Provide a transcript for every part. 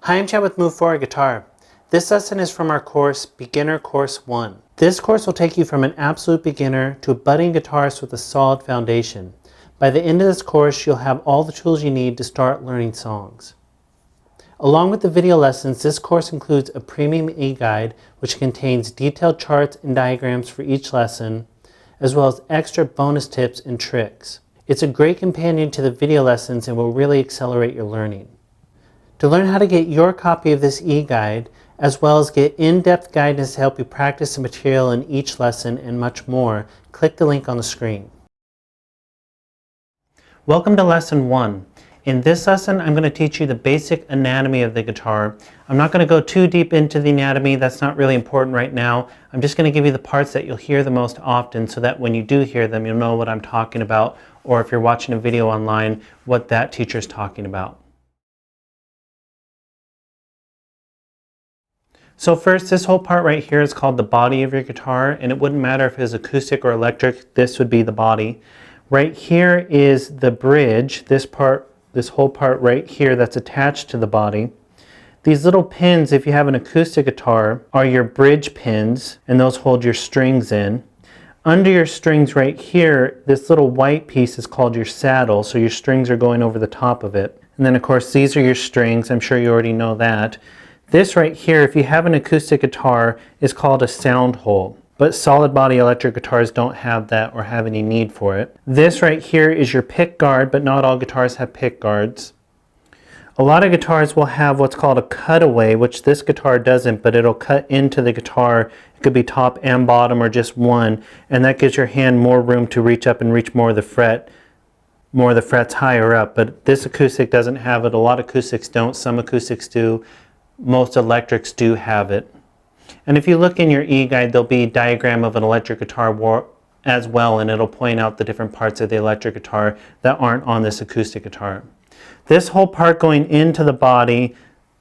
Hi, I'm Chad with Move Forward Guitar. This lesson is from our course, Beginner Course 1. This course will take you from an absolute beginner to a budding guitarist with a solid foundation. By the end of this course, you'll have all the tools you need to start learning songs. Along with the video lessons, this course includes a premium e-guide which contains detailed charts and diagrams for each lesson, as well as extra bonus tips and tricks. It's a great companion to the video lessons and will really accelerate your learning. To learn how to get your copy of this e-guide, as well as get in-depth guidance to help you practice the material in each lesson and much more, click the link on the screen. Welcome to Lesson 1. In this lesson, I'm going to teach you the basic anatomy of the guitar. I'm not going to go too deep into the anatomy. That's not really important right now. I'm just going to give you the parts that you'll hear the most often so that when you do hear them, you'll know what I'm talking about, or if you're watching a video online, what that teacher is talking about. So first, this whole part right here is called the body of your guitar, and it wouldn't matter if it was acoustic or electric, this would be the body. Right here is the bridge, this whole part right here that's attached to the body. These little pins, if you have an acoustic guitar, are your bridge pins, and those hold your strings in. Under your strings right here, this little white piece is called your saddle, so your strings are going over the top of it. And then of course these are your strings, I'm sure you already know that. This right here, if you have an acoustic guitar, is called a sound hole. But solid body electric guitars don't have that or have any need for it. This right here is your pick guard, but not all guitars have pick guards. A lot of guitars will have what's called a cutaway, which this guitar doesn't, but it'll cut into the guitar. It could be top and bottom or just one, and that gives your hand more room to reach up and reach more of the frets higher up. But this acoustic doesn't have it. A lot of acoustics don't. Some acoustics do. Most electrics do have it. And if you look in your e-guide, there'll be a diagram of an electric guitar as well, and it'll point out the different parts of the electric guitar that aren't on this acoustic guitar. This whole part going into the body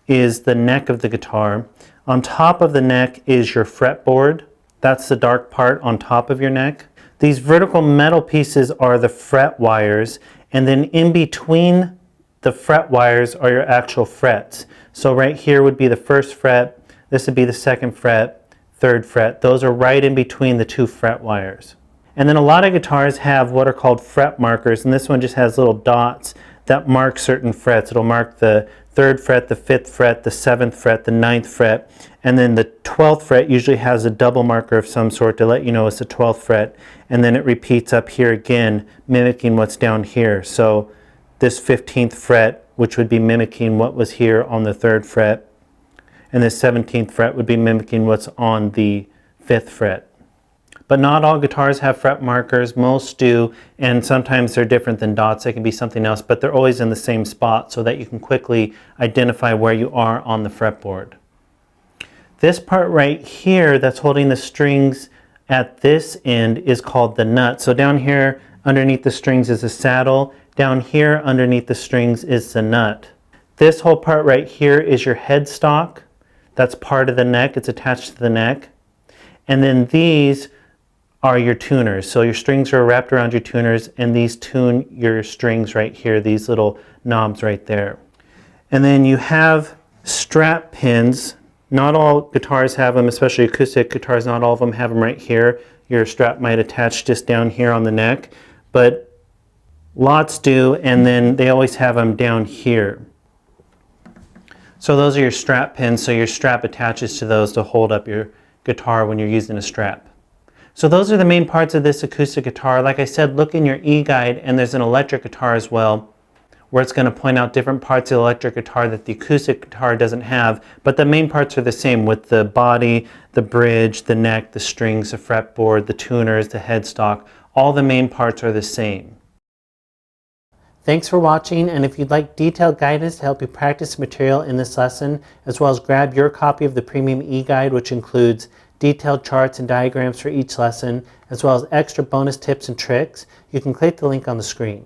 is the neck of the guitar. On top of the neck is your fretboard. That's the dark part on top of your neck. These vertical metal pieces are the fret wires, and then in between the fret wires are your actual frets. So right here would be the first fret, this would be the second fret, third fret. Those are right in between the two fret wires. And then a lot of guitars have what are called fret markers, and this one just has little dots that mark certain frets. It'll mark the third fret, the fifth fret, the seventh fret, the ninth fret, and then the 12th fret usually has a double marker of some sort to let you know it's the 12th fret, and then it repeats up here again, mimicking what's down here. So this 15th fret, which would be mimicking what was here on the 3rd fret, and the 17th fret would be mimicking what's on the 5th fret. But not all guitars have fret markers, most do, and sometimes they're different than dots. They can be something else, but they're always in the same spot so that you can quickly identify where you are on the fretboard. This part right here that's holding the strings at this end is called the nut. So down here underneath the strings is a saddle. Down here underneath the strings is the nut. This whole part right here is your headstock. That's part of the neck. It's attached to the neck. And then these are your tuners. So your strings are wrapped around your tuners, and these tune your strings right here, these little knobs right there. And then you have strap pins. Not all guitars have them, especially acoustic guitars. Not all of them have them right here. Your strap might attach just down here on the neck, but lots do, and then they always have them down here. So those are your strap pins, so your strap attaches to those to hold up your guitar when you're using a strap. So those are the main parts of this acoustic guitar. Like I said, look in your e-guide, and there's an electric guitar as well, where it's going to point out different parts of the electric guitar that the acoustic guitar doesn't have, but the main parts are the same with the body, the bridge, the neck, the strings, the fretboard, the tuners, the headstock. All the main parts are the same. Thanks for watching, and if you'd like detailed guidance to help you practice material in this lesson, as well as grab your copy of the premium e-guide, which includes detailed charts and diagrams for each lesson, as well as extra bonus tips and tricks, you can click the link on the screen.